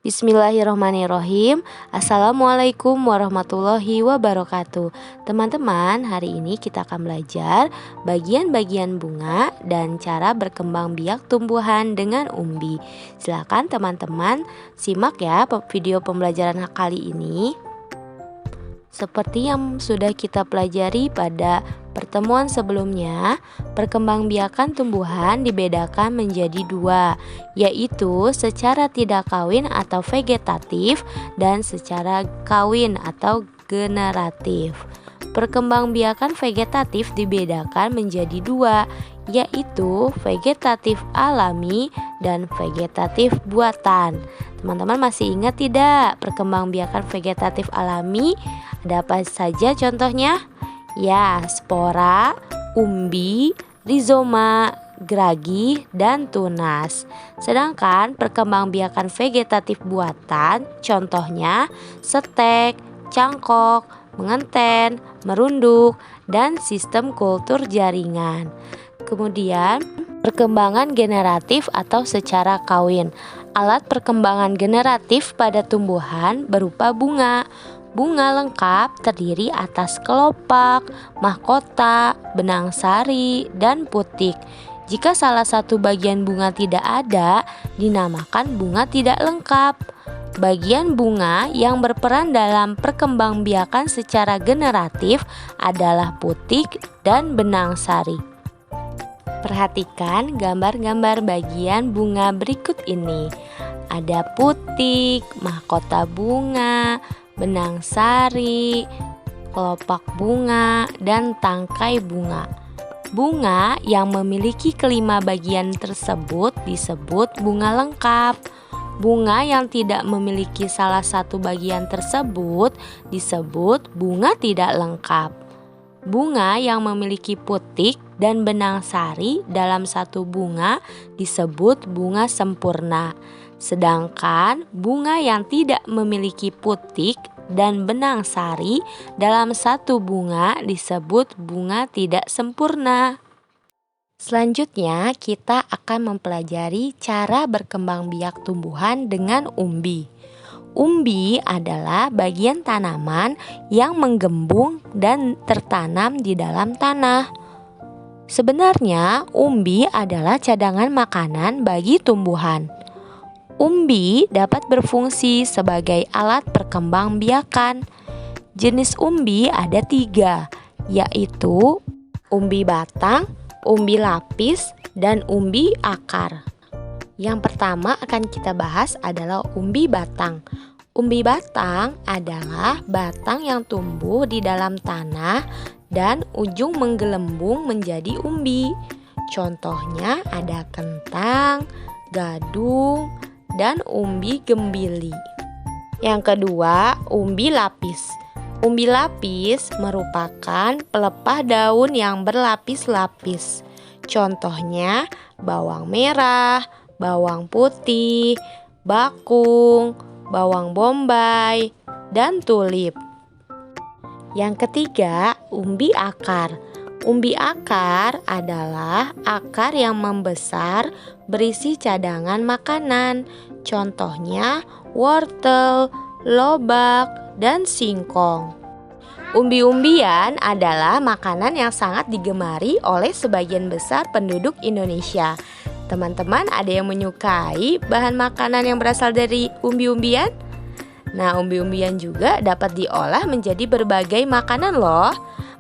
Bismillahirrahmanirrahim. Assalamualaikum warahmatullahi wabarakatuh. Teman-teman, hari ini kita akan belajar bagian-bagian bunga dan cara berkembang biak tumbuhan dengan umbi. Silakan teman-teman simak ya video pembelajaran kali ini. Seperti yang sudah kita pelajari pada pertemuan sebelumnya, perkembangbiakan tumbuhan dibedakan menjadi dua, yaitu secara tidak kawin atau vegetatif dan secara kawin atau generatif. Perkembangbiakan vegetatif dibedakan menjadi dua, yaitu vegetatif alami dan vegetatif buatan. Teman-teman masih ingat tidak perkembangbiakan vegetatif alami? Ada apa saja contohnya? Ya, spora, umbi, rizoma, geragi, dan tunas. Sedangkan perkembangbiakan vegetatif buatan contohnya setek, cangkok, mengenten, merunduk, dan sistem kultur jaringan. Kemudian perkembangan generatif atau secara kawin. Alat perkembangan generatif pada tumbuhan berupa bunga. Bunga lengkap terdiri atas kelopak, mahkota, benang sari, dan putik. Jika salah satu bagian bunga tidak ada, dinamakan bunga tidak lengkap. Bagian bunga yang berperan dalam perkembangbiakan secara generatif adalah putik dan benang sari. Perhatikan gambar-gambar bagian bunga berikut ini. Ada putik, mahkota bunga, benang sari, kelopak bunga, dan tangkai bunga. Bunga yang memiliki kelima bagian tersebut disebut bunga lengkap. Bunga yang tidak memiliki salah satu bagian tersebut disebut bunga tidak lengkap. Bunga yang memiliki putik dan benang sari dalam satu bunga disebut bunga sempurna. Sedangkan bunga yang tidak memiliki putik dan benang sari dalam satu bunga disebut bunga tidak sempurna. Selanjutnya kita akan mempelajari cara berkembang biak tumbuhan dengan umbi. Umbi adalah bagian tanaman yang menggembung dan tertanam di dalam tanah. Sebenarnya umbi adalah cadangan makanan bagi tumbuhan. Umbi dapat berfungsi sebagai alat perkembangbiakan. Jenis umbi ada 3, yaitu umbi batang, umbi lapis, dan umbi akar. Yang pertama akan kita bahas adalah umbi batang. Umbi batang adalah batang yang tumbuh di dalam tanah dan ujung menggelembung menjadi umbi. Contohnya ada kentang, gadung, dan umbi gembili. Yang kedua, umbi lapis. Umbi lapis merupakan pelepah daun yang berlapis-lapis. Contohnya bawang merah, bawang putih, bakung, bawang bombay, dan tulip. Yang ketiga, umbi akar. Umbi akar adalah akar yang membesar berisi cadangan makanan. Contohnya wortel, lobak, dan singkong. Umbi-umbian adalah makanan yang sangat digemari oleh sebagian besar penduduk Indonesia. Teman-teman ada yang menyukai bahan makanan yang berasal dari umbi-umbian? Nah, umbi-umbian juga dapat diolah menjadi berbagai makanan loh.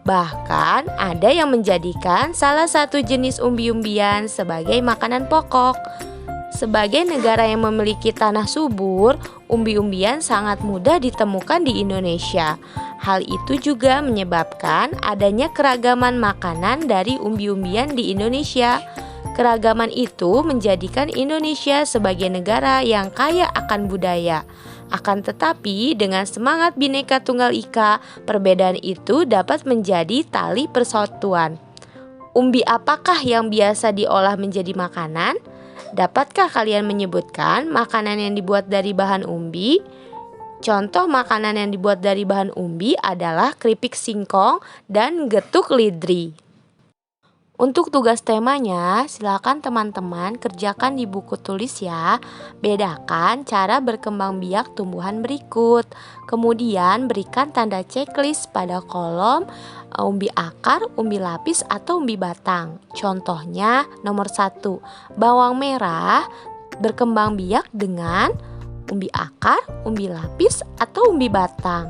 Bahkan ada yang menjadikan salah satu jenis umbi-umbian sebagai makanan pokok. Sebagai negara yang memiliki tanah subur, umbi-umbian sangat mudah ditemukan di Indonesia. Hal itu juga menyebabkan adanya keragaman makanan dari umbi-umbian di Indonesia. Keragaman itu menjadikan Indonesia sebagai negara yang kaya akan budaya. Akan tetapi dengan semangat Bhinneka Tunggal Ika, perbedaan itu dapat menjadi tali persatuan. Umbi apakah yang biasa diolah menjadi makanan? Dapatkah kalian menyebutkan makanan yang dibuat dari bahan umbi? Contoh makanan yang dibuat dari bahan umbi adalah keripik singkong dan getuk lidri. Untuk tugas temanya, silakan teman-teman kerjakan di buku tulis ya. Bedakan cara berkembang biak tumbuhan berikut. Kemudian berikan tanda checklist pada kolom umbi akar, umbi lapis, atau umbi batang. Contohnya nomor 1, bawang merah berkembang biak dengan umbi akar, umbi lapis, atau umbi batang.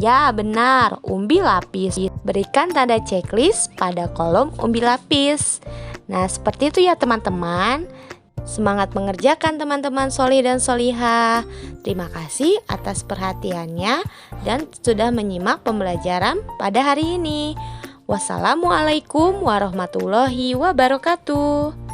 Ya, benar, umbi lapis. Berikan tanda checklist pada kolom umbi lapis. Nah, seperti itu ya teman-teman. Semangat mengerjakan teman-teman solih dan solihah. Terima kasih atas perhatiannya dan sudah menyimak pembelajaran pada hari ini. Wassalamualaikum warahmatullahi wabarakatuh.